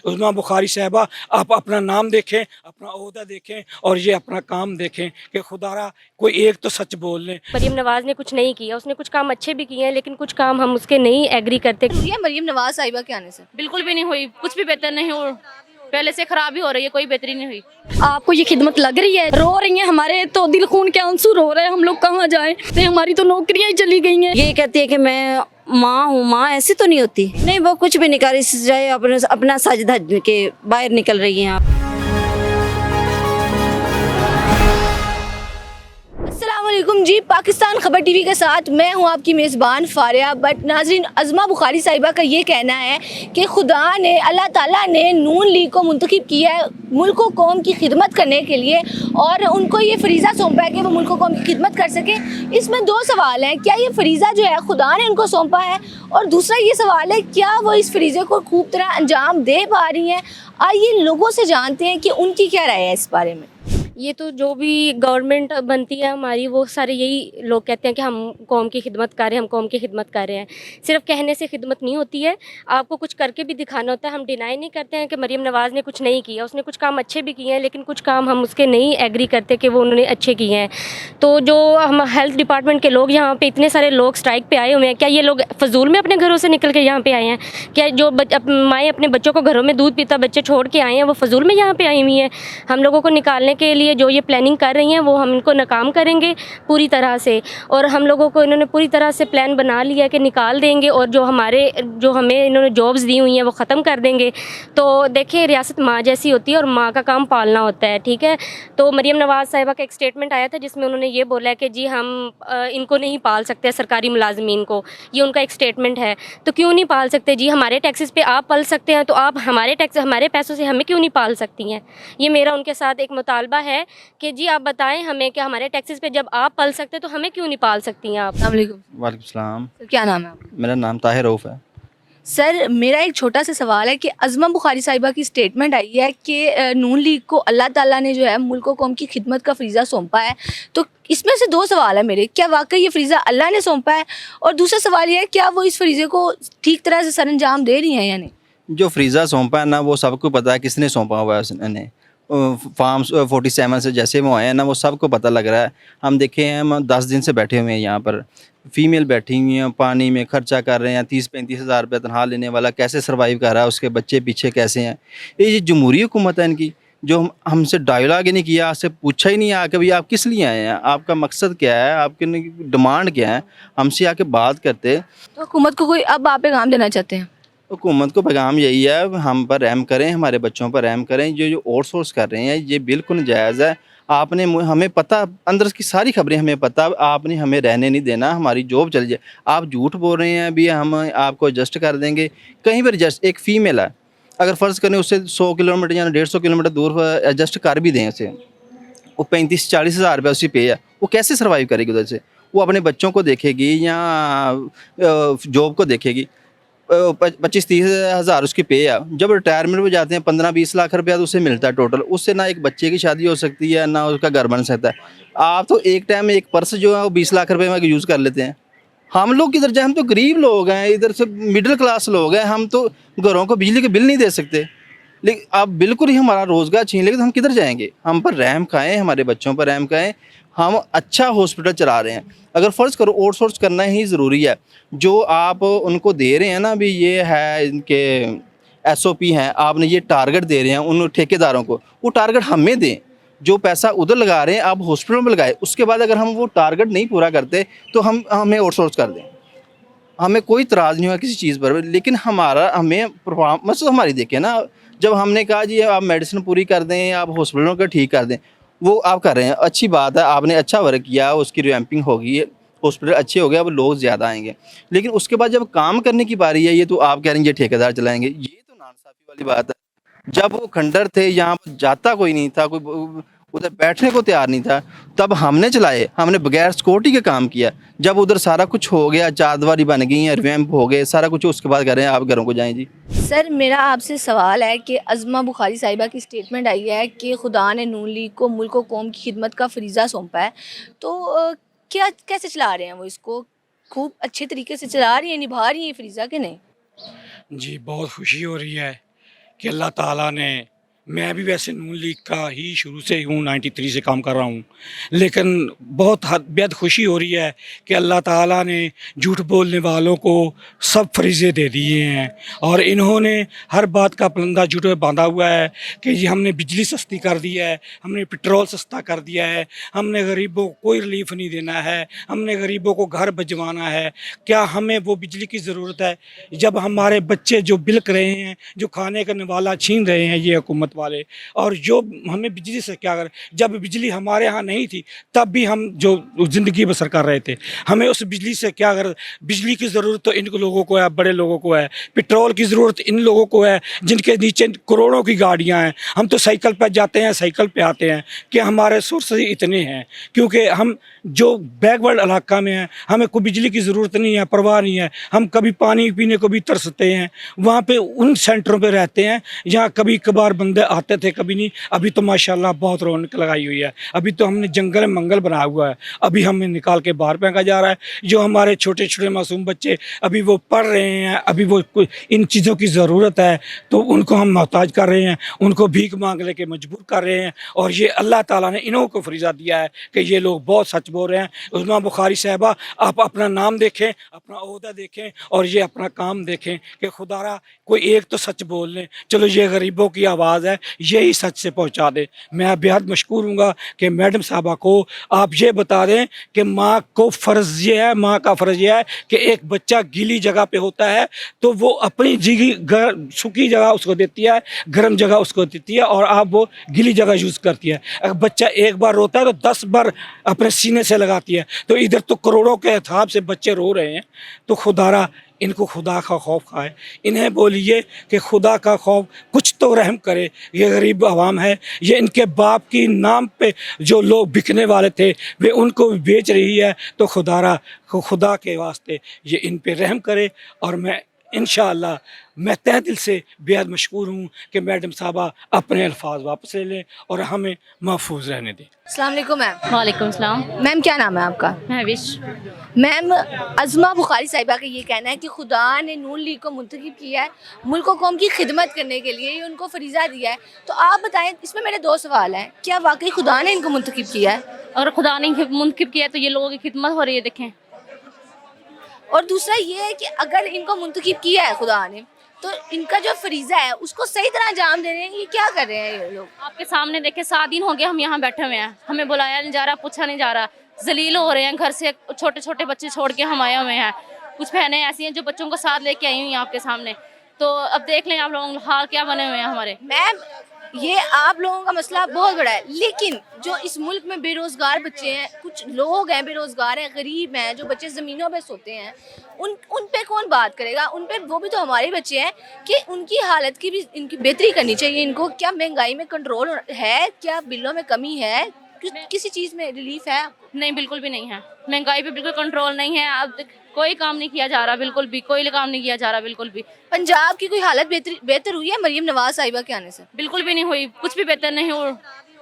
उज़्मा बुखारी साहिबा, आप अपना नाम देखें, अपना ओहदा देखें और ये अपना काम देखें कि खुदारा कोई एक तो सच बोल लें। मरीम नवाज़ ने कुछ नहीं किया, उसने कुछ काम अच्छे भी किए हैं लेकिन कुछ काम हम उसके नहीं एग्री करते। हुई है मरीम नवाज साहिबा के आने से? बिल्कुल भी नहीं हुई, कुछ भी बेहतर नहीं हो, पहले से खराब ही हो रही है, कोई बेहतरी नहीं हुई। आपको ये खिदमत लग रही है? रो रही हैं, हमारे तो दिल खून के आंसू रो रहे हैं, हम लोग कहाँ जाएं? हमारी तो नौकरियां ही चली गई हैं। ये कहती है कि मैं माँ हूँ, माँ ऐसी तो नहीं होती। नहीं, वो कुछ भी नहीं कर रही, चाहे अपना सज धज के बाहर निकल रही हैं आप। अस्सलामुअलैकुम जी, पाकिस्तान खबर टीवी के साथ मैं हूं आपकी मेज़बान फारिया। बट नाजरीन, अज़मा बुखारी साहिबा का ये कहना है कि खुदा ने, अल्लाह ताला ने नून लीग को मुंतखब किया है मुल्क व कौम की खिदमत करने के लिए और उनको ये फरीज़ा सौंपा है कि वो मुल्क व कौम की खिदमत कर सके। इसमें दो सवाल हैं, क्या ये फरीज़ा जो है खुदा ने उनको सौंपा है, और दूसरा ये सवाल है क्या वो इस फरीज़े को खूब तरह अंजाम दे पा रही हैं। आइए लोगों से जानते हैं कि उनकी क्या राय है इस बारे में। ये तो जो भी गवर्नमेंट बनती है हमारी, वो सारे यही लोग कहते हैं कि हम कौम की खिदमत कर रहे हैं, हम कौम की खिदमत कर रहे हैं। सिर्फ कहने से खिदमत नहीं होती है, आपको कुछ करके भी दिखाना होता है। हम डिनाई नहीं करते हैं कि मरीम नवाज़ ने कुछ नहीं किया, उसने कुछ काम अच्छे भी किए हैं लेकिन कुछ काम हम उसके नहीं एग्री करते कि वो उन्होंने अच्छे किए हैं। तो जो हम हेल्थ डिपार्टमेंट के लोग यहाँ पे इतने सारे लोग स्ट्राइक पे आए हुए हैं, क्या ये लोग फजूल में अपने घरों से निकल के यहाँ पे आए हैं? क्या जो माएँ अपने बच्चों को घरों में दूध पीता बच्चे छोड़ के आए हैं, वो फजूल में यहाँ पे आई हुई हैं? हम लोगों को निकालने के लिए जो ये प्लानिंग कर रही हैं वो हम इनको नाकाम करेंगे पूरी तरह से, और हम लोगों को इन्होंने पूरी तरह से प्लान बना लिया है कि निकाल देंगे और जो हमें इन्होंने जॉब्स दी हुई हैं वो ख़त्म कर देंगे। तो देखिए, रियासत माँ जैसी होती है और माँ का काम पालना होता है, ठीक है। तो मरीम नवाज़ साहिबा का एक स्टेटमेंट आया था जिसमें उन्होंने ये बोला है कि जी हम इनको नहीं पाल सकते, सरकारी मुलाजमीन को। ये उनका एक स्टेटमेंट है। तो क्यों नहीं पाल सकते जी? हमारे टैक्सेस पे आप पाल सकते हैं, तो आप हमारे पैसों से हमें क्यों नहीं पाल सकती हैं? ये मेरा उनके साथ एक मुतालबा है कि जी आप बताएं हमें कि हमारे टैक्सेस पे जब आप पाल सकते हैं तो हमें क्यों नहीं पाल सकती हैं आप? अस्सलामुअलैकुम। वालेकुम सलाम। सर, क्या नाम है आपका? मेरा नाम ताहिर रऊफ़ है। सर, मेरा एक छोटा सा सवाल है कि अज़मा बुखारी साहिबा की स्टेटमेंट आई है कि नून लीग को अल्लाह ताला ने जो है मुल्क व कौम की खिदमत का फरीज़ा सौंपा है। तो इसमें से दो सवाल है मेरे, क्या वाकई ये फरीज़ा अल्लाह ने सौंपा है, और दूसरा सवाल ये है क्या वो इस फरीज़े को ठीक तरह से सर अंजाम दे रही हैं या नहीं? जो फ़रीज़ा सौंपा है ना, वो सबको पता है किसने सौंपा हुआ है उसने। फार्म 47 से जैसे वो आए हैं ना, वो सबको पता लग रहा है। हम देखे हैं, हम 10 दिन से बैठे हुए हैं यहाँ पर। फ़ीमेल बैठी हुई हैं, पानी में खर्चा कर रहे हैं, 30-35 हज़ार रुपये तनख्वाह लेने वाला कैसे सर्वाइव कर रहा है, उसके बच्चे पीछे कैसे हैं। ये जमहूरी हुकूमत है इनकी, जो हमसे डायलॉग ही नहीं किया, आपसे पूछा ही नहीं आके भाई आप किस लिए आए हैं, आपका मकसद क्या है, आपकी डिमांड क्या है, हमसे आके बात करते। तो हुकूमत को कोई अब आप पैगाम देना चाहते हैं? हुकूमत को पैगाम यही है, हम पर रहम करें, हमारे बच्चों पर रहम करें। जो आउटसोर्स कर रहे हैं ये बिल्कुल जायज़ है। आपने हमें पता, अंदर की सारी खबरें हमें पता, आपने हमें रहने नहीं देना, हमारी जॉब चल जाए। आप झूठ बोल रहे हैं अभी, हम आपको एडजस्ट कर देंगे। कहीं पर एडजस्ट, एक फ़ीमेल है, अगर फ़र्ज़ करें उससे 100 किलोमीटर या 150 किलोमीटर दूर एडजस्ट कर भी दें उसे, वो 35-40 हज़ार रुपये उसकी पे है, वो कैसे सर्वाइव करेगी उधर से? वो अपने बच्चों को देखेगी या जॉब को देखेगी? 25-30 हज़ार उसकी पे है। जब रिटायरमेंट में जाते हैं 15-20 लाख रुपया तो उसे मिलता है टोटल। उससे ना एक बच्चे की शादी हो सकती है, ना उसका घर बन सकता है। आप तो एक टाइम में एक पर्स जो है वो 20 लाख रुपए में यूज़ कर लेते हैं। हम लोग किधर जाए? हम तो गरीब लोग हैं, इधर से मिडिल क्लास लोग हैं, हम तो घरों को बिजली के बिल नहीं दे सकते। लेकिन आप बिल्कुल ही हमारा रोज़गार छीन लेंगे तो हम किधर जाएंगे? हम पर रहम खाएँ, हमारे बच्चों पर रहम खाएँ। हम अच्छा हॉस्पिटल चला रहे हैं, अगर फ़र्ज़ करो आउटसोर्स करना ही ज़रूरी है। जो आप उनको दे रहे हैं ना, अभी ये है इनके SOP हैं, आपने ये टारगेट दे रहे हैं उन ठेकेदारों को, वो टारगेट हमें दें। जो पैसा उधर लगा रहे हैं आप हॉस्पिटल में लगाए, उसके बाद अगर हम वो टारगेट नहीं पूरा करते तो हमें आउटसोर्स कर दें। हमें कोई इतराज़ नहीं हुआ किसी चीज़ पर, लेकिन हमें परफॉर्मेंस हमारी देखें ना। जब हमने कहा जी आप मेडिसिन पूरी कर दें, आप हॉस्पिटलों को ठीक कर दें, वो आप कर रहे हैं, अच्छी बात है, आपने अच्छा वर्क किया, उसकी रिवैम्पिंग होगी, हॉस्पिटल अच्छे हो गए, अब लोग ज़्यादा आएंगे। लेकिन उसके बाद जब काम करने की बारी है, ये तो आप कह रहे हैं ये ठेकेदार चलाएंगे, ये तो नाइंसाफ़ी वाली बात है। जब वो खंडर थे, यहाँ पर जाता कोई नहीं था, कोई उधर बैठने को तैयार नहीं था, तब हमने चलाए, हमने बगैर सिक्योरिटी के काम किया। जब उधर सारा कुछ हो गया, चारदीवारी बन गई है, रिवैम्प हो गए, सारा कुछ, उसके बाद कह रहे हैं आप घरों को जाएँ जी। सर, मेरा आपसे सवाल है कि अज़मा बुखारी साहिबा की स्टेटमेंट आई है कि खुदा ने नून लीग को मुल्क व कौम की खिदमत का फरीज़ा सौंपा है। तो क्या कैसे चला रहे हैं वो इसको? खूब अच्छे तरीके से चला रही हैं, निभा रही हैं ये फरीज़ा कि नहीं? जी बहुत खुशी हो रही है कि अल्लाह ताला ने, मैं भी वैसे नून लीग का ही शुरू से हूँ, 93 से काम कर रहा हूँ, लेकिन बहुत बेहद खुशी हो रही है कि अल्लाह ताला ने झूठ बोलने वालों को सब फरीज़े दे दिए हैं और इन्होंने हर बात का पलंदा झूठ में बांधा हुआ है कि ये हमने बिजली सस्ती कर दी है, हमने पेट्रोल सस्ता कर दिया है, हमने गरीबों को कोई रिलीफ नहीं देना है, हमने गरीबों को घर भिजवाना है। क्या हमें वो बिजली की ज़रूरत है जब हमारे बच्चे जो बिलक रहे हैं, जो खाने का निवाला छीन रहे हैं ये हुकूमत वाले, और जो हमें बिजली से क्या कर, जब बिजली हमारे यहाँ नहीं थी तब भी हम जो ज़िंदगी बसर कर रहे थे, हमें उस बिजली से क्या कर, बिजली की ज़रूरत तो इन लोगों को है, बड़े लोगों को है, पेट्रोल की ज़रूरत इन लोगों को है जिनके नीचे करोड़ों की गाड़ियाँ हैं। हम तो साइकिल पर जाते हैं, साइकिल पे आते हैं कि हमारे सोर्स इतने हैं, क्योंकि हम जो बैकवर्ड इलाका में हैं हमें कोई बिजली की ज़रूरत नहीं है, परवाह नहीं है। हम कभी पानी पीने को भी तरसते हैं, वहाँ पे उन सेंटरों पे रहते हैं जहाँ कभी कभार बंदे आते थे, कभी नहीं। अभी तो माशाल्लाह बहुत रौनक लगाई हुई है, अभी तो हमने जंगल मंगल बनाया हुआ है, अभी हमें निकाल के बाहर फेंका जा रहा है। जो हमारे छोटे छोटे मासूम बच्चे अभी वो पढ़ रहे हैं, अभी वो इन चीज़ों की ज़रूरत है तो उनको हम मोहताज कर रहे हैं, उनको भीख मांगने के मजबूर कर रहे हैं। और ये अल्लाह ताला ने इन्हों को फरीज़ा दिया है कि ये लोग बहुत सच बोल रहे हैं। उस्मा बुखारी साहिबा, आप अपना नाम देखें, अपना ओहदा देखें और ये अपना काम देखें कि खुदारा कोई एक तो सच बोल लें, चलो ये गरीबों की आवाज़ है, यही सच से पहुंचा दे। मैं बेहद मशकूर हूँगा कि मैडम साहबा को आप ये बता दें कि माँ को फ़र्ज़ ये है, माँ का फ़र्ज़ ये है कि एक बच्चा गीली जगह पे होता है तो वो अपनी सूखी जगह उसको देती है, गर्म जगह उसको देती है, और आप वो गीली जगह यूज़ करती है। अगर बच्चा एक बार रोता है तो 10 बार अपने सीने से लगाती है, तो इधर तो करोड़ों के हिसाब से बच्चे रो रहे हैं। तो खुदारा इनको खुदा का खौफ खाए, इन्हें बोलिए कि खुदा का खौफ, कुछ तो रहम करे। ये गरीब आवाम है, ये इनके बाप की नाम पे जो लोग बिकने वाले थे वे उनको भी बेच रही है, तो खुदा के वास्ते ये इन पे रहम करे। और मैं इंशाअल्लाह मैं तहे दिल से बेहद मशकूर हूँ कि मैडम साहबा अपने अल्फाज वापस ले लें और हमें महफूज रहने दें। अस्सलाम वालेकुम मैम। वालेकुम सलाम। मैम क्या नाम है आपका? महविश। मैम, अज़मा बुखारी साहिबा का ये कहना है कि खुदा ने नून लीग को मुंतखब किया है मुल्क को कौम की खिदमत करने के लिए, ये उनको फरीज़ा दिया है। तो आप बताएं, इसमें मेरे 2 सवाल हैं। क्या वाकई खुदा ने इनको मुंतखब किया है? और खुदा ने मुंतखब किया तो ये लोगों की खिदमत हो रही है, देखें। और दूसरा ये है कि अगर इनको मुंतखब किया है खुदा ने तो इनका जो फरीज़ा है उसको सही तरह अंजाम दे रहे हैं, ये क्या कर रहे हैं ये लोग? आपके सामने देखे 7 दिन हो गए हम यहाँ बैठे हुए हैं, हमें बुलाया नहीं जा रहा, पूछा नहीं जा रहा, जलील हो रहे हैं। घर से छोटे छोटे बच्चे छोड़ के हम आए हुए हैं, कुछ बहनें ऐसी हैं जो बच्चों को साथ लेके आई हुई हैं आपके सामने। तो अब देख लें आप लोगों हाल क्या बने हुए हैं हमारे। मैम, ये आप लोगों का मसला बहुत बड़ा है, लेकिन जो इस मुल्क में बेरोज़गार बच्चे हैं, कुछ लोग हैं बेरोज़गार हैं, गरीब हैं, जो बच्चे ज़मीनों पे सोते हैं, उन पे कौन बात करेगा? उन पे वो भी तो हमारे बच्चे हैं कि उनकी हालत की भी इनकी बेहतरी करनी चाहिए इनको। क्या महंगाई में कंट्रोल है? क्या बिलों में कमी है? किसी चीज़ में रिलीफ है? नहीं, बिल्कुल भी नहीं है। महंगाई पे बिल्कुल कंट्रोल नहीं है। अब कोई काम नहीं किया जा रहा, बिल्कुल भी कोई काम नहीं किया जा रहा, बिल्कुल भी। पंजाब की कोई हालत बेहतर हुई है मरीम नवाज साहिबा के आने से? बिल्कुल भी नहीं हुई, कुछ भी बेहतर नहीं हो,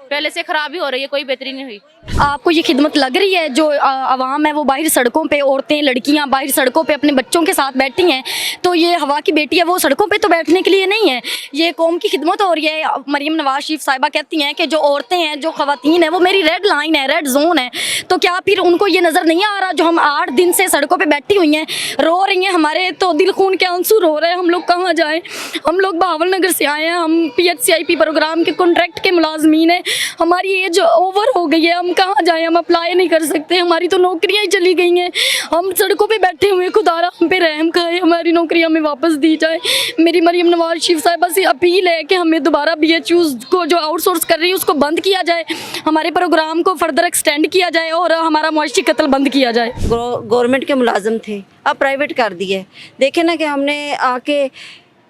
पहले से खराब ही हो रही है, कोई बेहतरी नहीं हुई। आपको ये खिदमत लग रही है? जो आवाम है वो बाहर सड़कों पे, औरतें लड़कियां बाहर सड़कों पे अपने बच्चों के साथ बैठी हैं, तो ये हवा की बेटी है, वो सड़कों पे तो बैठने के लिए नहीं है, ये कौम की खिदमत हो रही है। मरीम नवाज शरीफ साहिबा कहती हैं कि जो औरतें हैं, जो ख़वातीन हैं, वो मेरी रेड लाइन है, रेड जोन है। तो क्या फिर उनको ये नज़र नहीं आ रहा जो हम 8 दिन से सड़कों पर बैठी हुई हैं, रो रही हैं, हमारे तो दिल खून के आंसू रो रहे हैं। हम लोग कहाँ जाएँ? हम लोग बहावल नगर से आए हैं, हम PHCIP प्रोग्राम के कॉन्ट्रैक्ट के मुलाजमीन हैं, हमारी एज ओवर हो गई है, हम कहाँ जाएं? हम अप्लाई नहीं कर सकते, हमारी तो नौकरियां ही चली गई हैं, हम सड़कों पे बैठे हुए। खुदारा हम पे रहम खाए, हमारी नौकरियां हमें वापस दी जाए। मेरी मरीम नवाज शरीफ साहिबा से अपील है कि हमें दोबारा BHUs को जो आउटसोर्स कर रही है उसको बंद किया जाए, हमारे प्रोग्राम को फर्दर एक्सटेंड किया जाए और हमारा मुआशी कत्ल बंद किया जाए। गवर्नमेंट के मुलाजिम थे, अब प्राइवेट कर दिए। देखे ना कि हमने आके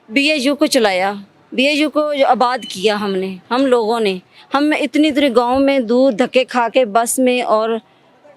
BHU को चलाया, BHU को आबाद किया हमने, हम लोगों ने। हम इतनी गांव में दूध धक्के खा के बस में और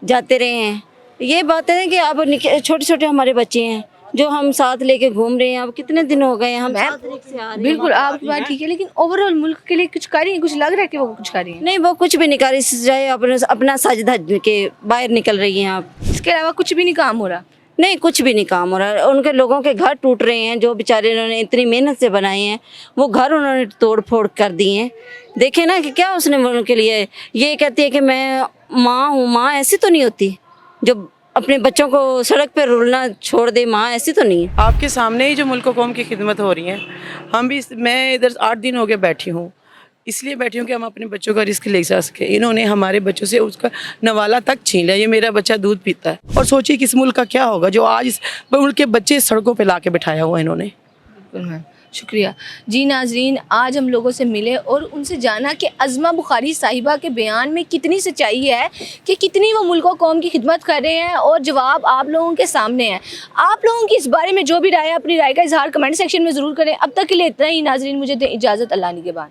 जाते रहे हैं। ये बात है कि अब छोटे छोटे हमारे बच्चे हैं जो हम साथ लेके घूम रहे हैं। अब कितने दिन हो गए हम साथ से आ रहे हैं। बिल्कुल आपकी बात ठीक है, लेकिन ओवरऑल मुल्क के लिए कुछ कर रही है? कुछ लग रहा है कि वो कुछ कर रही है? नहीं, वो कुछ भी नहीं कर रही, चाहे अपना सज धज के बाहर निकल रही हैं। आप इसके अलावा कुछ भी नहीं काम हो रहा? नहीं, कुछ भी नहीं काम हो रहा है। उनके लोगों के घर टूट रहे हैं, जो बेचारे इन्होंने इतनी मेहनत से बनाए हैं, वो घर उन्होंने तोड़ फोड़ कर दिए हैं। देखे ना कि क्या उसने उनके लिए, ये कहती है कि मैं माँ हूँ। माँ ऐसी तो नहीं होती जो अपने बच्चों को सड़क पर रुलना छोड़ दे, माँ ऐसी तो नहीं है। आपके सामने ही जो मुल्क कौम की खिदमत हो रही है, हम भी, मैं इधर 8 दिन हो गए बैठी हूँ, इसलिए बैठी हूँ कि हम अपने बच्चों का रिस्क ले जा सके। इन्होंने हमारे बच्चों से उसका नवाला तक छीन लिया। ये मेरा बच्चा दूध पीता है, और सोचिए किस मुल्क का क्या होगा जो आज इस मुल्क के बच्चे सड़कों पे ला के बिठाया हुआ इन्होंने। बिल्कुल मैम, शुक्रिया जी। नाजरीन, आज हम लोगों से मिले और उनसे जाना कि अज़मा बुखारी साहिबा के बयान में कितनी सच्चाई है, कि कितनी वो मुल्क कौम की खिदमत कर रहे हैं, और जवाब आप लोगों के सामने है। आप लोगों की इस बारे में जो भी राय है, अपनी राय का इजहार कमेंट सेक्शन में ज़रूर करें। अब तक के लिए इतना ही नाजरीन, मुझे दें इजाज़त। अल्लाह निगहबान।